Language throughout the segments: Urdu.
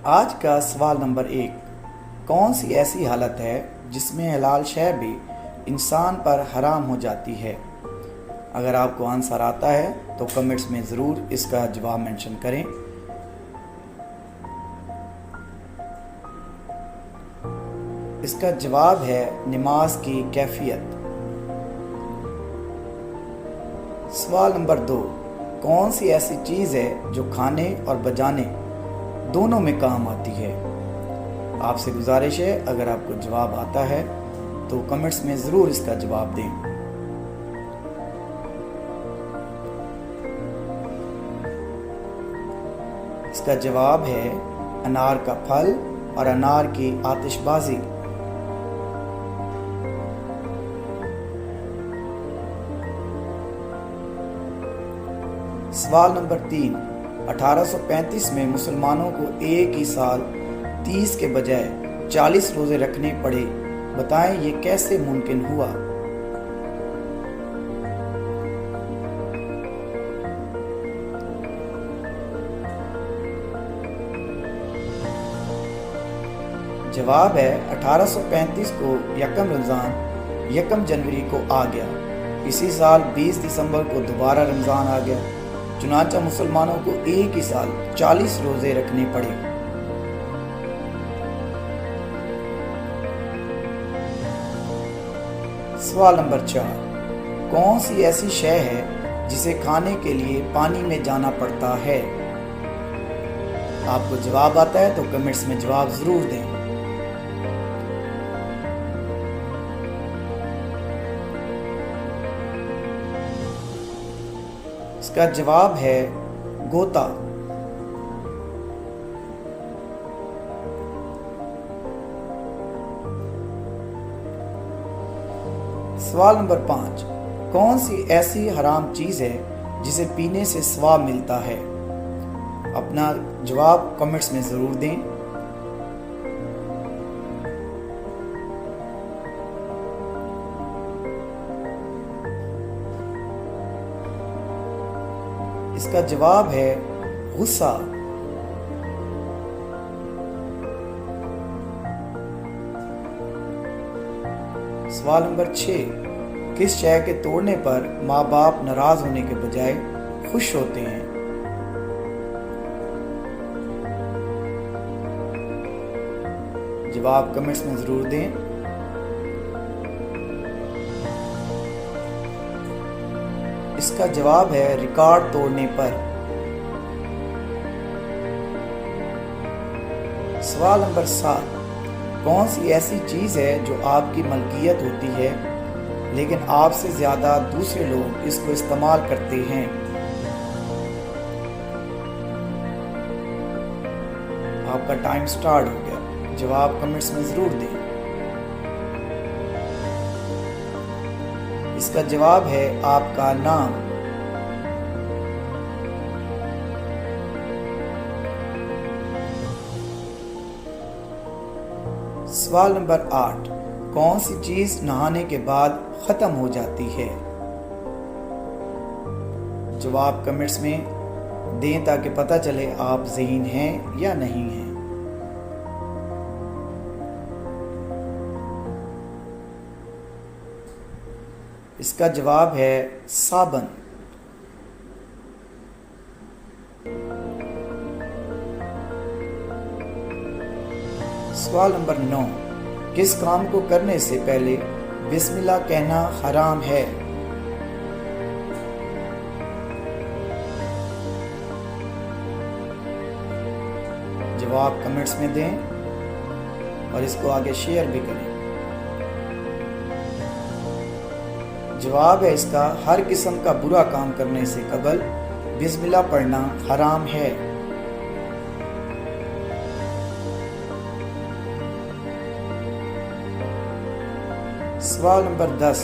آج کا سوال نمبر 1، کون سی ایسی حالت ہے جس میں حلال شے بھی انسان پر حرام ہو جاتی ہے؟ اگر آپ کو آنسر آتا ہے تو کمنٹس میں ضرور اس کا جواب مینشن کریں۔ اس کا جواب ہے نماز کی کیفیت۔ سوال نمبر 2، کون سی ایسی چیز ہے جو کھانے اور بجانے دونوں میں کام آتی ہے؟ آپ سے گزارش ہے اگر آپ کو جواب آتا ہے تو کمنٹس میں ضرور اس کا جواب دیں۔ اس کا جواب ہے انار کا پھل اور انار کی آتش بازی۔ سوال نمبر 3، 1835 میں مسلمانوں کو ایک ہی سال 30 کے بجائے 40 روزے رکھنے پڑے، بتائیں یہ کیسے ممکن ہوا؟ جواب ہے 1835 کو یکم رمضان 1 جنوری کو آ گیا۔ اسی سال 20 دسمبر کو دوبارہ رمضان آ گیا، چنانچہ مسلمانوں کو ایک ہی سال 40 روزے رکھنے پڑے۔ سوال نمبر 4، کون سی ایسی شے ہے جسے کھانے کے لیے پانی میں جانا پڑتا ہے؟ آپ کو جواب آتا ہے تو کمنٹس میں جواب ضرور دیں۔ اس کا جواب ہے غوطہ۔ سوال نمبر 5، کون سی ایسی حرام چیز ہے جسے پینے سے ثواب ملتا ہے؟ اپنا جواب کمنٹس میں ضرور دیں۔ اس کا جواب ہے غصہ۔ سوال نمبر 6، کس شے کے توڑنے پر ماں باپ ناراض ہونے کے بجائے خوش ہوتے ہیں؟ جواب کمنٹس میں ضرور دیں۔ اس کا جواب ہے ریکارڈ توڑنے پر۔ سوال نمبر 7، کون سی ایسی چیز ہے جو آپ کی ملکیت ہوتی ہے لیکن آپ سے زیادہ دوسرے لوگ اس کو استعمال کرتے ہیں؟ آپ کا ٹائم سٹارٹ ہو گیا، جواب کمنٹس میں ضرور دیں۔ اس کا جواب ہے آپ کا نام۔ سوال نمبر 8، کون سی چیز نہانے کے بعد ختم ہو جاتی ہے؟ جواب کمنٹس میں دیں تاکہ پتہ چلے آپ ذہین ہیں یا نہیں ہیں۔ اس کا جواب ہے صابن۔ سوال نمبر 9، کس کام کو کرنے سے پہلے بسم اللہ کہنا حرام ہے؟ جواب کمنٹس میں دیں اور اس کو آگے شیئر بھی کریں۔ جواب ہے اس کا ہر قسم کا برا کام کرنے سے قبل بسم اللہ پڑھنا حرام ہے۔ سوال نمبر 10،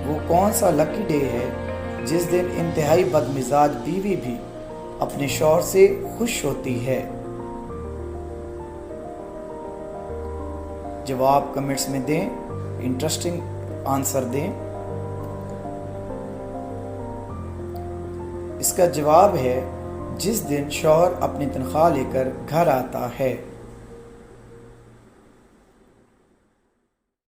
وہ کون سا لکی ڈے ہے جس دن انتہائی بدمزاج بیوی بھی اپنے شوہر سے خوش ہوتی ہے؟ جواب کمنٹس میں دیں، انٹرسٹنگ آنسر دیں۔ اس کا جواب ہے جس دن شوہر اپنی تنخواہ لے کر گھر آتا ہے